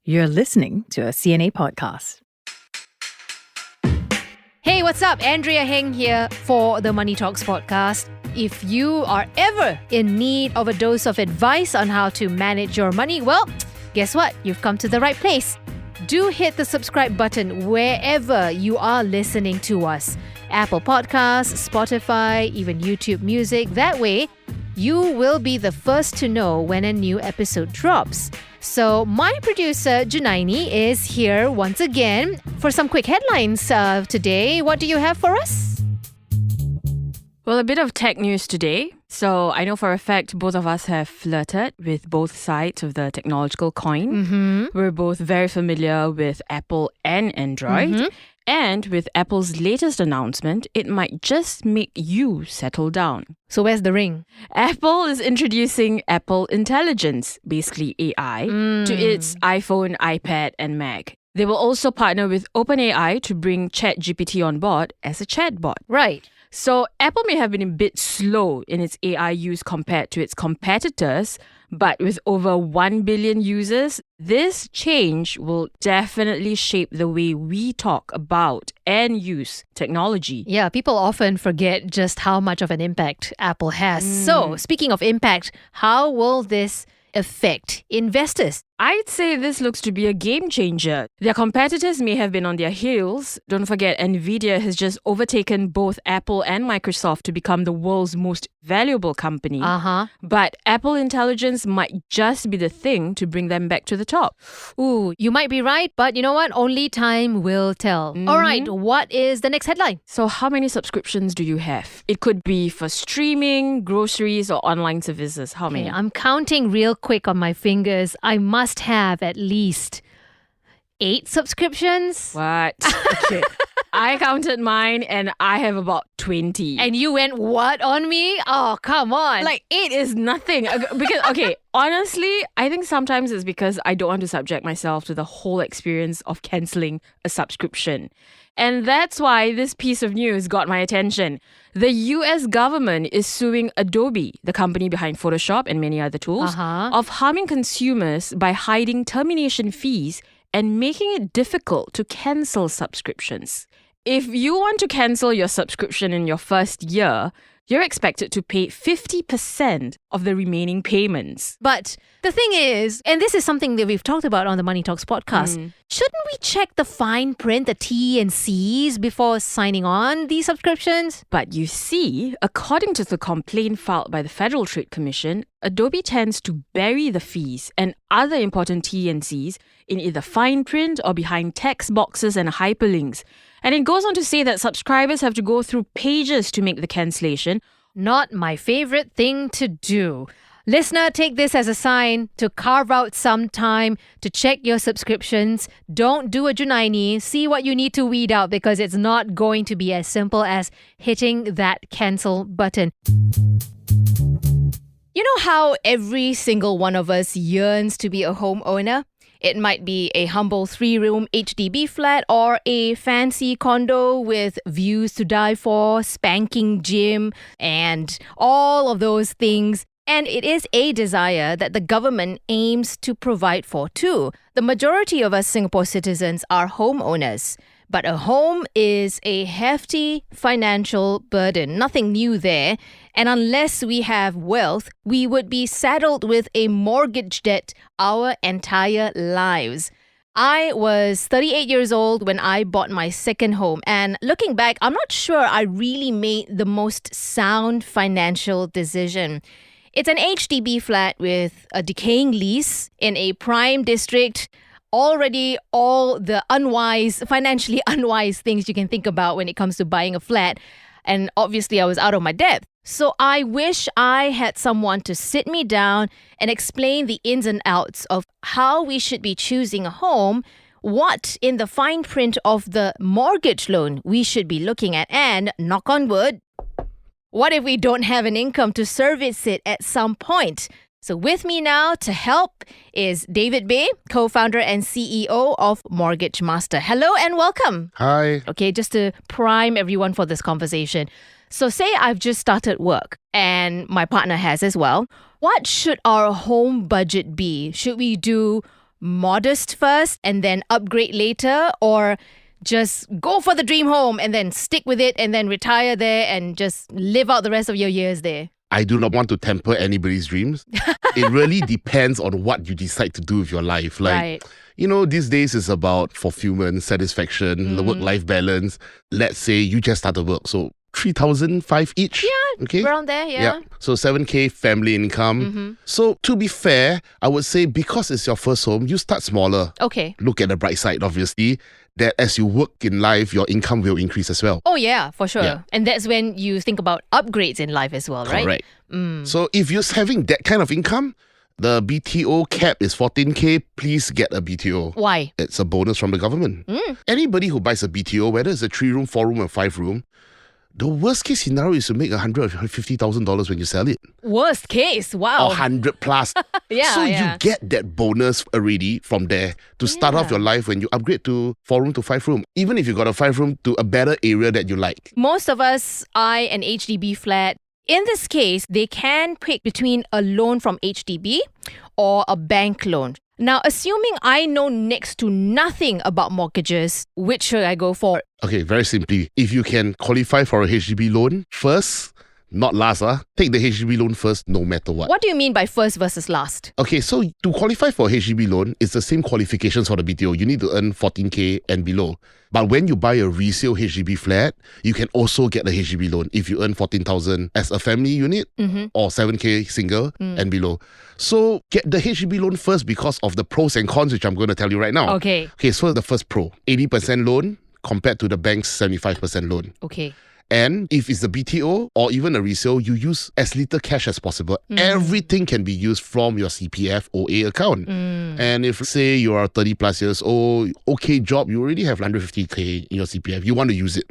You're listening to a CNA podcast. Hey, what's up? Andrea Heng here for the Money Talks podcast. If you are ever in need of a dose of advice on how to manage your money, well, guess what? You've come to the right place. Do hit the subscribe button wherever you are listening to us. Apple Podcasts, Spotify, even YouTube Music. That way, you will be the first to know when a new episode drops. So my producer, Junaini, is here once again for some quick headlines today. What do you have for us? Well, a bit of tech news today. So I know for a fact both of us have flirted with both sides of the technological coin. Mm-hmm. We're both very familiar with Apple and Android. Mm-hmm. And with Apple's latest announcement, it might just make you settle down. So where's the ring? Apple is introducing Apple Intelligence, basically AI, to its iPhone, iPad, and Mac. They will also partner with OpenAI to bring ChatGPT on board as a chatbot. Right. So Apple may have been a bit slow in its AI use compared to its competitors, but with over 1 billion users, this change will definitely shape the way we talk about and use technology. Yeah, people often forget just how much of an impact Apple has. So, speaking of impact, how will this affect investors? I'd say this looks to be a game changer. Their competitors may have been on their heels. Don't forget, Nvidia has just overtaken both Apple and Microsoft to become the world's most valuable company. But Apple Intelligence might just be the thing to bring them back to the top. Ooh, you might be right, but you know what? Only time will tell. All right, what is the next headline? So how many subscriptions do you have? It could be for streaming, groceries, or online services. How many? Okay, I'm counting real quick on my fingers. I must have at least 8 subscriptions. What? Okay. I counted mine and I have about 20. And you went what on me? Oh, come on. Like 8 is nothing. Because, okay, honestly, I think sometimes it's because I don't want to subject myself to the whole experience of cancelling a subscription. And that's why this piece of news got my attention. The US government is suing Adobe, the company behind Photoshop and many other tools, of harming consumers by hiding termination fees and making it difficult to cancel subscriptions. If you want to cancel your subscription in your first year, you're expected to pay 50% of the remaining payments. But the thing is, and this is something that we've talked about on the Money Talks podcast, shouldn't we check the fine print, the T and C's before signing on these subscriptions? But you see, according to the complaint filed by the Federal Trade Commission, Adobe tends to bury the fees and other important T and C's in either fine print or behind text boxes and hyperlinks. And it goes on to say that subscribers have to go through pages to make the cancellation. Not my favorite thing to do. Listener, take this as a sign to carve out some time to check your subscriptions. Don't do a Junaini. See what you need to weed out because it's not going to be as simple as hitting that cancel button. You know how every single one of us yearns to be a homeowner? It might be a humble 3-room HDB flat or a fancy condo with views to die for, spanking gym, and all of those things. And it is a desire that the government aims to provide for too. The majority of us Singapore citizens are homeowners. But a home is a hefty financial burden. Nothing new there. And unless we have wealth, we would be saddled with a mortgage debt our entire lives. I was 38 years old when I bought my second home. And looking back, I'm not sure I really made the most sound financial decision. It's an HDB flat with a decaying lease in a prime district. Already all the financially unwise things you can think about when it comes to buying a flat. And obviously I was out of my depth. So I wish I had someone to sit me down and explain the ins and outs of how we should be choosing a home, what in the fine print of the mortgage loan we should be looking at, and knock on wood, what if we don't have an income to service it at some point? So with me now to help is David Baey, co-founder and CEO of Mortgage Master. Hello and welcome. Hi. Okay, just to prime everyone for this conversation. So say I've just started work and my partner has as well. What should our home budget be? Should we do modest first and then upgrade later, or just go for the dream home and then stick with it and then retire there and just live out the rest of your years there? I do not want to temper anybody's dreams. It really depends on what you decide to do with your life. Right. These days is about fulfillment, satisfaction, the work-life balance. Let's say you just started work, so 3,500 each. Yeah, okay, around there, yeah. So 7K family income. So to be fair, I would say because it's your first home, you start smaller. Okay. Look at the bright side, obviously, that as you work in life, your income will increase as well. Oh, yeah, for sure. Yeah. And that's when you think about upgrades in life as well, right? Correct. So if you're having that kind of income, the BTO cap is 14K. Please get a BTO. Why? It's a bonus from the government. Anybody who buys a BTO, whether it's a 3-room, 4-room, or 5-room, the worst case scenario is to make $150,000 when you sell it. Worst case, wow. Or 100 plus. Yeah, so yeah. you get that bonus already from there to start off your life when you upgrade to 4-room to 5-room. Even if you got a 5-room to a better area that you like. Most of us buy an HDB flat. In this case, they can pick between a loan from HDB or a bank loan. Now, assuming I know next to nothing about mortgages, which should I go for? Okay, very simply, if you can qualify for a HDB loan first, not last, take the HDB loan first no matter what. What do you mean by first versus last? Okay, so to qualify for a HDB loan, it's the same qualifications for the BTO. You need to earn 14K and below. But when you buy a resale HDB flat, you can also get a HDB loan if you earn 14,000 as a family unit or 7K single and below. So get the HDB loan first because of the pros and cons, which I'm going to tell you right now. Okay. Okay, so the first pro, 80% loan compared to the bank's 75% loan. Okay. And if it's a BTO or even a resale, you use as little cash as possible. Everything can be used from your CPF OA account. And if, say, you are 30 plus years old, okay job, you already have 150K in your CPF. You want to use it.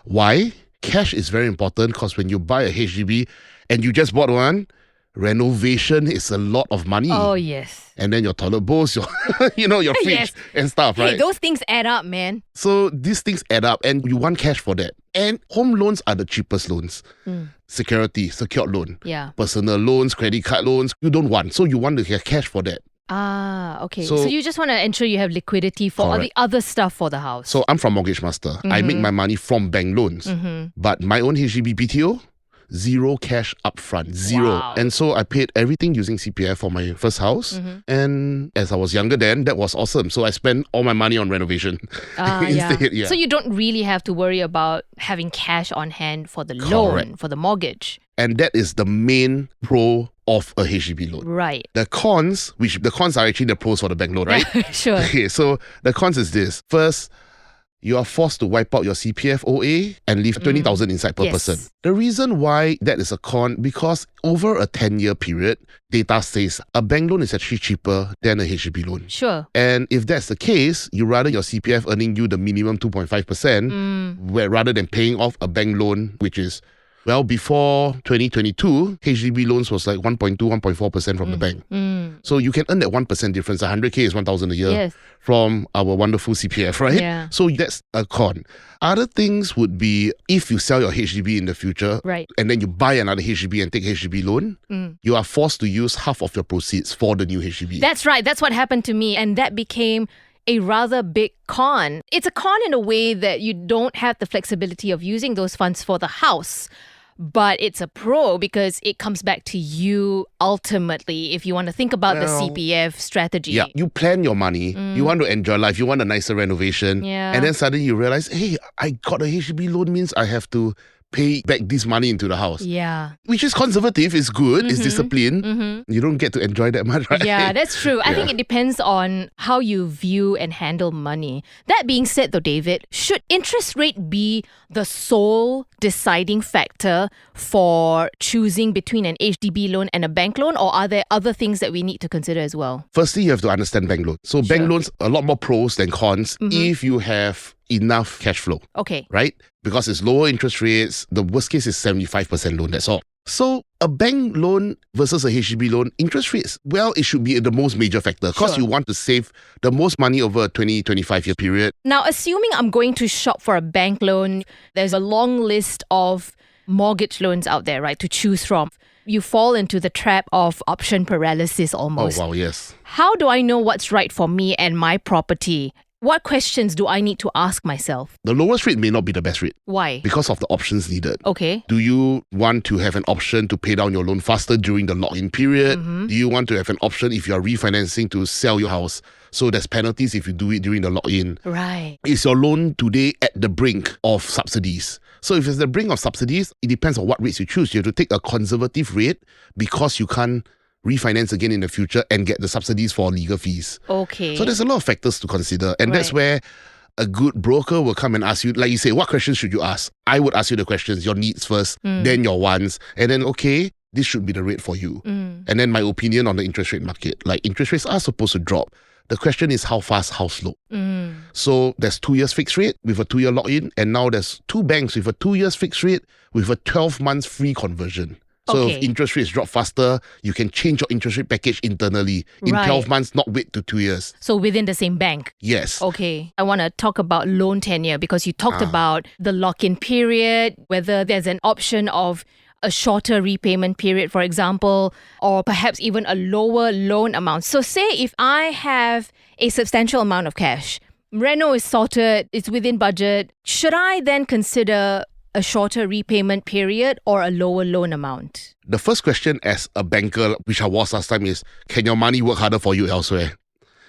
Why? Cash is very important because when you buy a HDB and you just bought one, renovation is a lot of money. Oh, yes. And then your toilet bowls, your your fridge Yes. and stuff, right? Hey, those things add up, man. So these things add up and you want cash for that. And home loans are the cheapest loans. Security, secured loan. Yeah. Personal loans, credit card loans, you don't want. So you want to get cash for that. Ah, okay. So- So you just want to ensure you have liquidity for all the Correct. other stuff for the house. So I'm from Mortgage Master. I make my money from bank loans. But my own HDB BTO, zero cash upfront, zero. Wow. And so I paid everything using CPF for my first house. And as I was younger then, that was awesome. So I spent all my money on renovation. Instead, yeah. So you don't really have to worry about having cash on hand for the loan, Correct. for the mortgage. And that is the main pro of a HDB loan. Right. The cons, which the cons are actually the pros for the bank loan, right? Sure. Okay, so the cons is this. First, you are forced to wipe out your CPF OA and leave 20,000 inside per Yes. person. The reason why that is a con, because over a 10-year period, data says a bank loan is actually cheaper than a HDB loan. Sure. And if that's the case, you rather your CPF earning you the minimum 2.5%, where rather than paying off a bank loan, which is, well, before 2022, HDB loans was like 1.2, 1.4% from the bank. So you can earn that 1% difference. 100K is 1,000 a year Yes. from our wonderful CPF, right? Yeah. So that's a con. Other things would be if you sell your HDB in the future, Right. and then you buy another HDB and take HDB loan, you are forced to use half of your proceeds for the new HDB. That's right. That's what happened to me. And that became a rather big con. It's a con in a way that you don't have the flexibility of using those funds for the house. But it's a pro because it comes back to you ultimately if you want to think about the Well, CPF strategy. Yeah, you plan your money, you want to enjoy life, you want a nicer renovation, Yeah. and then suddenly you realize, hey, I got a HDB loan means I have to pay back this money into the house. Yeah. Which is conservative, it's good, it's discipline. You don't get to enjoy that much, right? Yeah, that's true. I think Yeah. it depends on how you view and handle money. That being said, though, David, should interest rate be the sole deciding factor for choosing between an HDB loan and a bank loan, or are there other things that we need to consider as well? Firstly, you have to understand bank loans. So bank loans, a lot more pros than cons if you have enough cash flow, Okay. right? Because it's lower interest rates. The worst case is 75% loan, that's all. So a bank loan versus a HDB loan, interest rates, well, it should be the most major factor because Sure. you want to save the most money over a 25 year period. Now, assuming I'm going to shop for a bank loan, there's a long list of mortgage loans out there, right, to choose from. you fall into the trap of option paralysis Oh, almost. wow, yes. How do I know what's right for me and my property? What questions do I need to ask myself? The lowest rate may not be the best rate Why? because of the options needed. Okay. Do you want to have an option to pay down your loan faster during the lock-in period? Mm-hmm. Do you want to have an option if you are refinancing to sell your house? So there's penalties if you do it during the lock-in. Right. Is your loan today at the brink of subsidies? So if it's the brink of subsidies, it depends on what rates you choose. You have to take a conservative rate because you can't refinance again in the future and get the subsidies for legal fees. Okay. So there's a lot of factors to consider. And that's where a good broker will come and ask you, like you say, what questions should you ask? I would ask you the questions, your needs first, then your wants, and then, okay, this should be the rate for you. And then my opinion on the interest rate market. Like, interest rates are supposed to drop. The question is how fast, how slow. So there's 2 years fixed rate with a 2-year lock-in, and now there's 2 banks with a 2 years fixed rate with a 12 months free conversion. So if interest rates drop faster, you can change your interest rate package internally in 12 months, not wait to 2 years. So within the same bank? Yes. Okay. I want to talk about loan tenure because you talked about the lock-in period, whether there's an option of a shorter repayment period, for example, or perhaps even a lower loan amount. So say if I have a substantial amount of cash, reno is sorted, it's within budget, should I then consider a shorter repayment period or a lower loan amount? The first question as a banker, which I was last time, is can your money work harder for you elsewhere?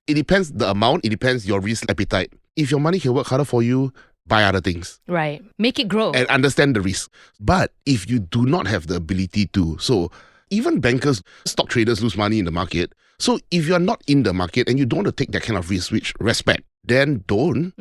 It depends the amount, it depends your risk appetite. If your money can work harder for you, buy other things. Right. Make it grow. And understand the risk. But if you do not have the ability to, so even bankers, stock traders lose money in the market. So if you're not in the market and you don't want to take that kind of risk, which respect, then don't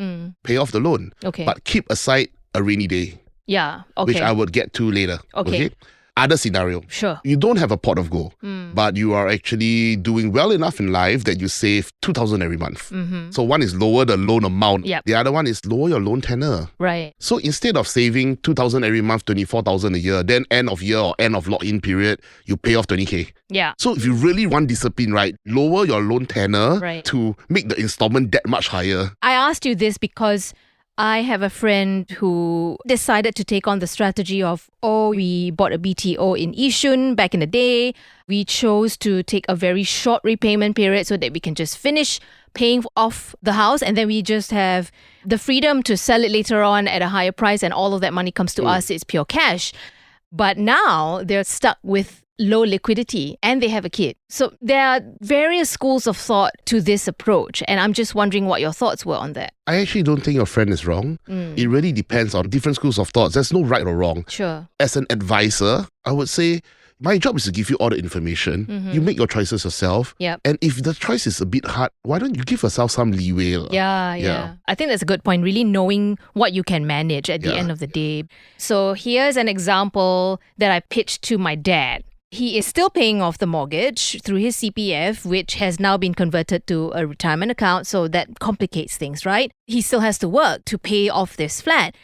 pay off the loan. Okay. But keep aside a rainy day. Yeah. Okay. Which I would get to later. Okay. Other scenario. Sure. You don't have a pot of gold, but you are actually doing well enough in life that you save 2,000 every month. So one is lower the loan amount. Yep. The other one is lower your loan tenor. Right. So instead of saving 2,000 every month, 24,000 a year, then end of year or end of lock-in period, you pay off 20K. Yeah. So if you really want discipline, right, lower your loan tenor Right. to make the installment that much higher. I asked you this because I have a friend who decided to take on the strategy of, we bought a BTO in Yishun back in the day. We chose to take a very short repayment period so that we can just finish paying off the house and then we just have the freedom to sell it later on at a higher price and all of that money comes to us. It's pure cash. But now they're stuck with low liquidity and they have a kid. So there are various schools of thought to this approach. And I'm just wondering what your thoughts were on that. I actually don't think your friend is wrong. It really depends on different schools of thoughts. There's no right or wrong. Sure. As an advisor, I would say my job is to give you all the information. You make your choices yourself. Yep. And if the choice is a bit hard, why don't you give yourself some leeway? Yeah. I think that's a good point. Really knowing what you can manage at the end of the day. So here's an example that I pitched to my dad. He is still paying off the mortgage through his CPF, which has now been converted to a retirement account. So that complicates things, right? He still has to work to pay off this flat.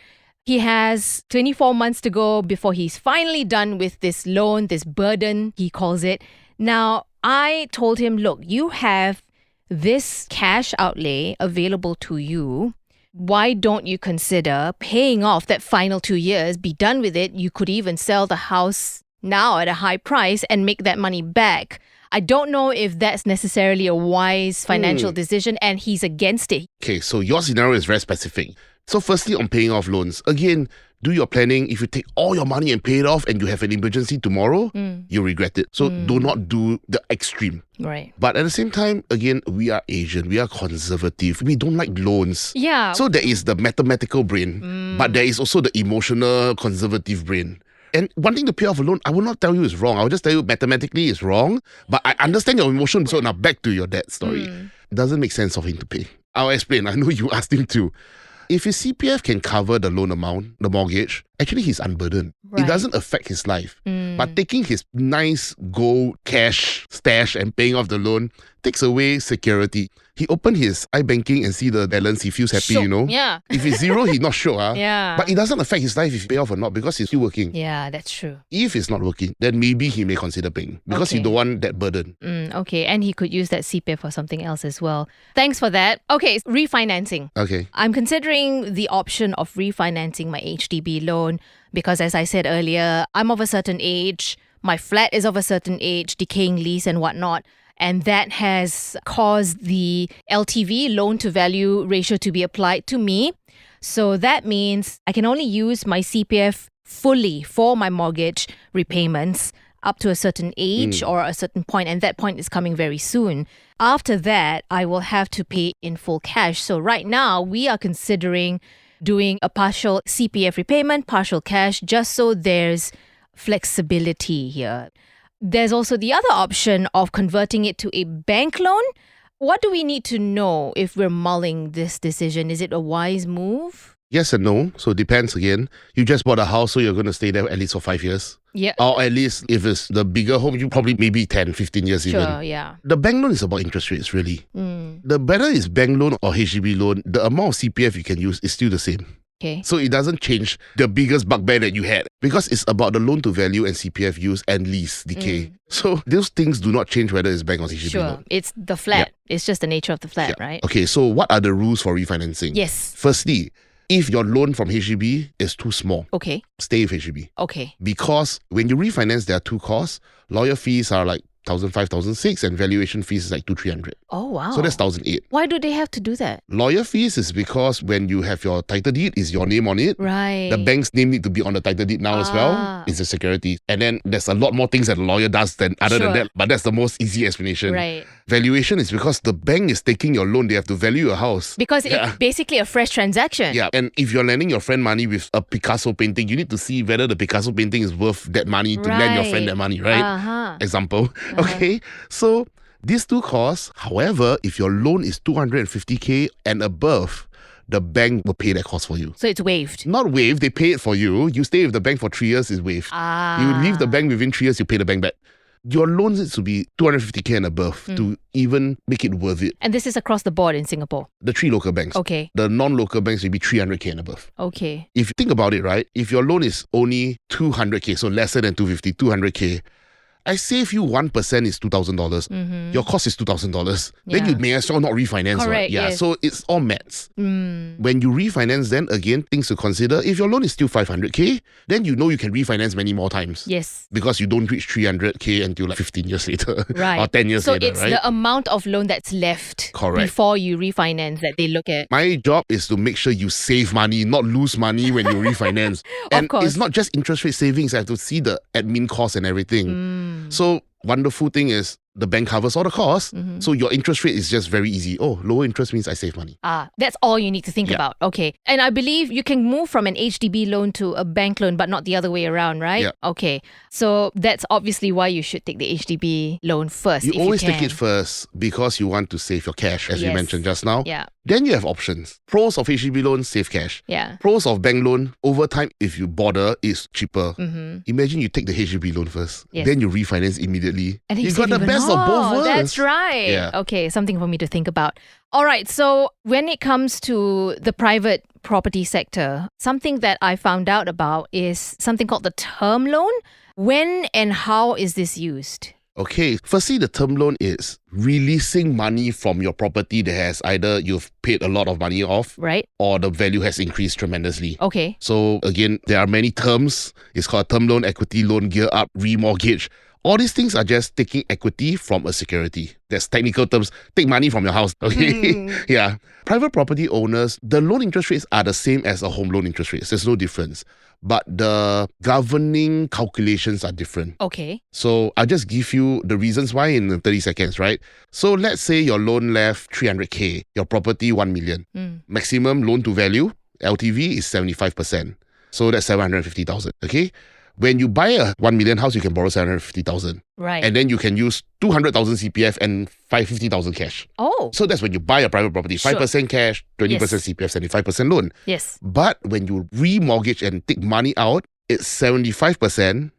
He has 24 months to go before he's finally done with this loan, this burden, he calls it. Now, I told him, look, you have this cash outlay available to you. Why don't you consider paying off that final 2 years, be done with it? You could even sell the house now at a high price and make that money back. I don't know if that's necessarily a wise financial decision and he's against it. Okay, so your scenario is very specific. So firstly, on paying off loans, again, do your planning. If you take all your money and pay it off and you have an emergency tomorrow, you'll regret it. So do not do the extreme. Right. But at the same time, again, we are Asian, we are conservative, we don't like loans. Yeah. So there is the mathematical brain, but there is also the emotional conservative brain. And wanting to pay off a loan, I will not tell you it's wrong. I will just tell you mathematically it's wrong. But I understand your emotion. So now back to your dad's story. It doesn't make sense for him to pay. I'll explain. I know you asked him to. If his CPF can cover the loan amount, the mortgage, actually he's unburdened. Right. It doesn't affect his life. But taking his nice gold cash stash and paying off the loan takes away security. He opened his iBanking and see the balance. He feels happy, Sure. you know. Yeah. If it's zero, he's not sure. Yeah. But it doesn't affect his life if he pay off or not because he's still working. Yeah, that's true. If it's not working, then maybe he may consider paying because he Okay. don't want that burden. Okay, and he could use that CPF for something else as well. Thanks for that. Okay, refinancing. Okay. I'm considering the option of refinancing my HDB loan because, as I said earlier, I'm of a certain age. my flat is of a certain age, decaying lease and whatnot. And that has caused the LTV, loan to value ratio, to be applied to me. So that means I can only use my CPF fully for my mortgage repayments up to a certain age or a certain point, and that point is coming very soon. After that, I will have to pay in full cash. So right now, we are considering doing a partial CPF repayment, partial cash, just so there's flexibility here. There's also the other option of converting it to a bank loan. What do we need to know if we're mulling this decision? Is it a wise move? Yes and no. So it depends again. You just bought a house, so you're going to stay there at least for 5 years. Yeah. Or at least if it's the bigger home, you probably maybe 10, 15 years even. Sure, yeah. The bank loan is about interest rates, really. The better is bank loan or HDB loan, the amount of CPF you can use is still the same. Okay. So it doesn't change the biggest bugbear that you had because it's about the loan to value and CPF use and lease decay. So those things do not change whether it's bank or HDB Sure. loan. It's the flat. It's just the nature of the flat, right? Okay, so what are the rules for refinancing? Yes. Firstly, if your loan from HDB is too small, Okay. stay with HDB. Okay. Because when you refinance, there are two costs. Lawyer fees are like 1,500, 1,600 and valuation fees is like 200-300. Oh, wow. So that's 1,800. Why do they have to do that? Lawyer fees is because when you have your title deed, is your name on it. Right. The bank's name need to be on the title deed now as well. It's a security. And then there's a lot more things that a lawyer does than other than that. But that's the most easy explanation. Right. Valuation is because the bank is taking your loan. They have to value your house. Because it's basically a fresh transaction. Yeah. And if you're lending your friend money with a Picasso painting, you need to see whether the Picasso painting is worth that money to lend your friend that money, right? Example. Okay. So these two costs, however, if your loan is 250K and above, the bank will pay that cost for you. So it's waived. Not waived, they pay it for you. You stay with the bank for 3 years, is waived. You leave the bank within 3 years, you pay the bank back. Your loan needs to be 250K and above to even make it worth it. And this is across the board in Singapore. The 3 local banks. Okay. The non-local banks will be 300K and above. Okay. If you think about it, right, if your loan is only 200K, so lesser than 250, 200K, I save you 1% is $2,000. Your cost is $2,000. Then you may as well not refinance. Correct, right? Yeah, yes. so it's all maths. When you refinance, then again, things to consider. If your loan is still 500K, then you know you can refinance many more times. Yes. Because you don't reach 300K until like 15 years later. Right. Or 10 years so later, it's right? the amount of loan that's left Correct. before you refinance that they look at. My job is to make sure you save money, not lose money when you refinance. And course. it's not just interest rate savings. I have to see the admin costs and everything. So wonderful thing is the bank covers all the costs. So your interest rate is just very easy. Oh, lower interest means I save money. That's all you need to think about. Okay. And I believe you can move from an HDB loan to a bank loan, but not the other way around, right? Yeah. Okay. So that's obviously why you should take the HDB loan first. You if always you can. take it first because you want to save your cash, as we Yes. mentioned just now. Yeah. Then you have options. Pros of HDB loan, save cash. Yeah. Pros of bank loan, over time, if you bother, is cheaper. Imagine you take the HDB loan first, Yes. then you refinance immediately. And then you you got save the even best of both more. worlds. That's right. Yeah. Okay, something for me to think about. All right, so when it comes to the private property sector, something that I found out about is something called the term loan. When and how is this used? Okay, firstly, the term loan is releasing money from your property that has either you've paid a lot of money off, Right? or the value has increased tremendously. Okay. So again, there are many terms. It's called term loan, equity loan, gear up, remortgage. All these things are just taking equity from a security. There's technical terms. Take money from your house. Okay. Yeah. Private property owners, the loan interest rates are the same as a home loan interest rates. There's no difference. But the governing calculations are different. Okay. So I'll just give you the reasons why in 30 seconds, right? So let's say your loan left 300K, your property 1 million. Maximum loan to value, LTV is 75%. So that's 750,000, okay? When you buy a 1 million house, you can borrow 750,000. Right. And then you can use 200,000 CPF and 550,000 cash. Oh. So that's when you buy a private property, 5% cash, 20% Yes. CPF, 75% loan. Yes. But when you remortgage and take money out, it's 75%,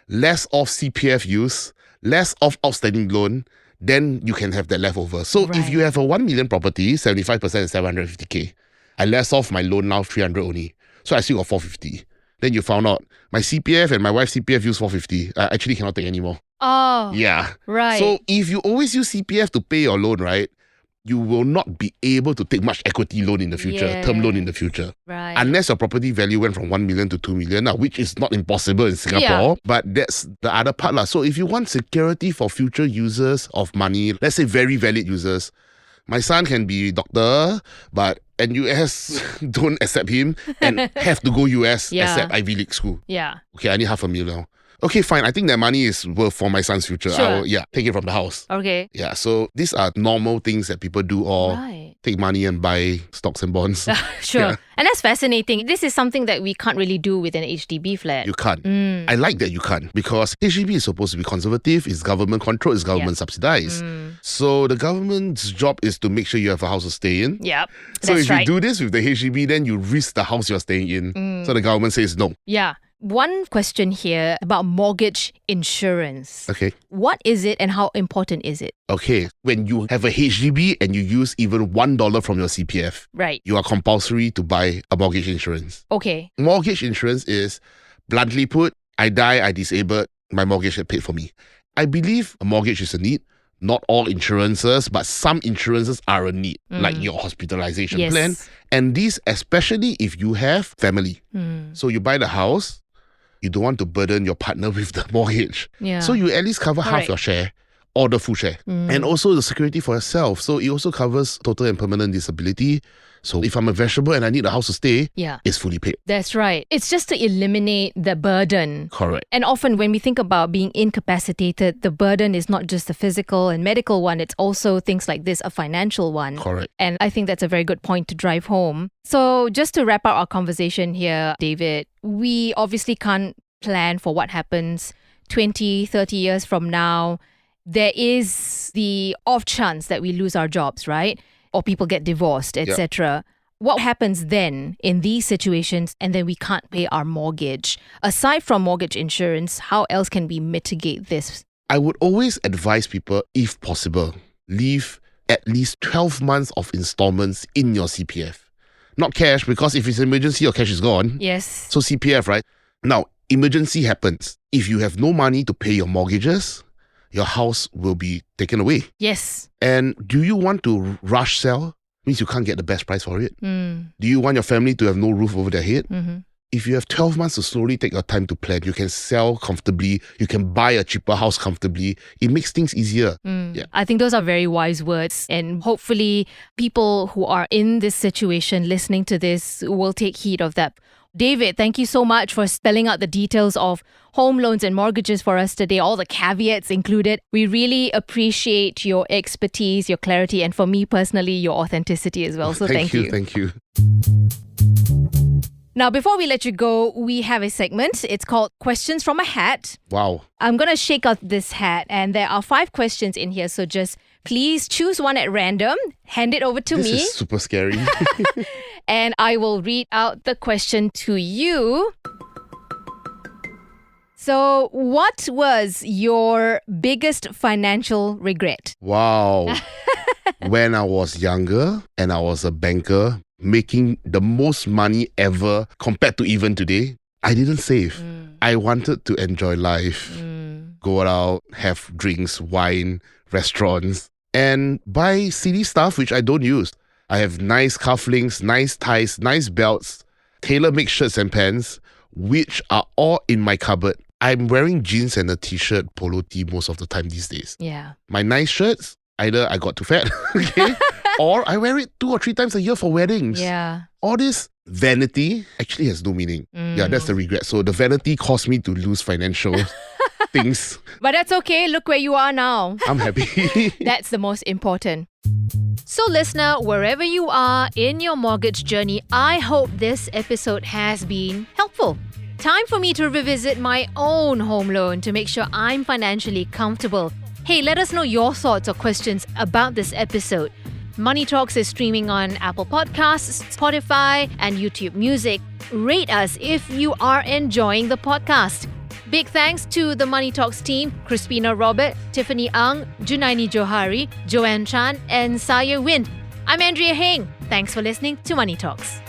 less of CPF use, less of outstanding loan, then you can have that leftover. So if you have a 1 million property, 75% is 750K. I less off my loan now, 300 only. So I still got 450. Then you found out my CPF and my wife's CPF use 450. I actually cannot take anymore. Oh. Yeah. Right. So if you always use CPF to pay your loan, right? you will not be able to take much equity loan in the future, term loan in the future. Right. Unless your property value went from 1 million to 2 million, now, which is not impossible in Singapore, but that's the other part. So if you want security for future users of money, let's say very valid users, my son can be doctor, but NUS don't accept him and have to go US accept Ivy League school. Yeah. Okay, I need $500,000 now. Okay, fine. I think that money is worth for my son's future. Sure. I will, take it from the house. Okay. Yeah, so these are normal things that people do, or take money and buy stocks and bonds. Sure. Yeah. And that's fascinating. This is something that we can't really do with an HDB flat. You can't. I like that you can't, because HDB is supposed to be conservative, it's government controlled, it's government subsidized. So the government's job is to make sure you have a house to stay in. Yep. So That's if right. you do this with the HDB, then you risk the house you're staying in. So the government says no. Yeah. One question here about mortgage insurance. Okay. What is it and how important is it? Okay. When you have a HDB and you use even $1 from your CPF, Right. you are compulsory to buy a mortgage insurance. Okay. Mortgage insurance is, bluntly put, I die, I disabled, my mortgage get paid for me. I believe a mortgage is a need. Not all insurances, but some insurances are a need, like your hospitalization plan. And these, especially if you have family. So you buy the house, you don't want to burden your partner with the mortgage. Yeah. So you at least cover half your share or the full share. And also the security for yourself. So it also covers total and permanent disability. So if I'm a vegetable and I need a house to stay, it's fully paid. That's right. It's just to eliminate the burden. Correct. And often when we think about being incapacitated, the burden is not just the physical and medical one, it's also things like this, a financial one. Correct. And I think that's a very good point to drive home. So just to wrap up our conversation here, David, we obviously can't plan for what happens 20, 30 years from now. There is the off chance that we lose our jobs, right? Or people get divorced, etc. What happens then in these situations and then we can't pay our mortgage? Aside from mortgage insurance, how else can we mitigate this? I would always advise people, if possible, leave at least 12 months of installments in your CPF. Not cash, because if it's an emergency, your cash is gone. Yes. So CPF, right? Now, emergency happens. If you have no money to pay your mortgages, your house will be taken away. Yes. And do you want to rush sell? Means you can't get the best price for it. Do you want your family to have no roof over their head? If you have 12 months to slowly take your time to plan, you can sell comfortably, you can buy a cheaper house comfortably. It makes things easier. I think those are very wise words. And hopefully people who are in this situation listening to this will take heed of that. David, thank you so much for spelling out the details of home loans and mortgages for us today, all the caveats included. We really appreciate your expertise, your clarity, and for me personally, your authenticity as well. So thank you. Thank you. Now, before we let you go, we have a segment. It's called Questions from a Hat. Wow. I'm going to shake out this hat, and there are 5 questions in here. So just please choose one at random, hand it over to me. This is super scary. And I will read out the question to you. So, what was your biggest financial regret? Wow. When I was younger and I was a banker, making the most money ever compared to even today, I didn't save. I wanted to enjoy life, go out, have drinks, wine, restaurants, and buy silly stuff which I don't use. I have nice cufflinks, nice ties, nice belts, tailor-made shirts and pants, which are all in my cupboard. I'm wearing jeans and a t-shirt, polo tee most of the time these days. Yeah. My nice shirts, either I got too fat, okay, or I wear it 2 or 3 times a year for weddings. Yeah. All this vanity actually has no meaning. Yeah, that's the regret. So the vanity caused me to lose financial things. But that's okay. Look where you are now. I'm happy. That's the most important. So listener, wherever you are in your mortgage journey, I hope this episode has been helpful. Time for me to revisit my own home loan to make sure I'm financially comfortable. Hey, let us know your thoughts or questions about this episode. Money Talks is streaming on Apple Podcasts, Spotify, and YouTube Music. Rate us if you are enjoying the podcast. Big thanks to the Money Talks team, Crispina Robert, Tiffany Ang, Junaini Johari, Joanne Chan, and Saya Win. I'm Andrea Heng. Thanks for listening to Money Talks.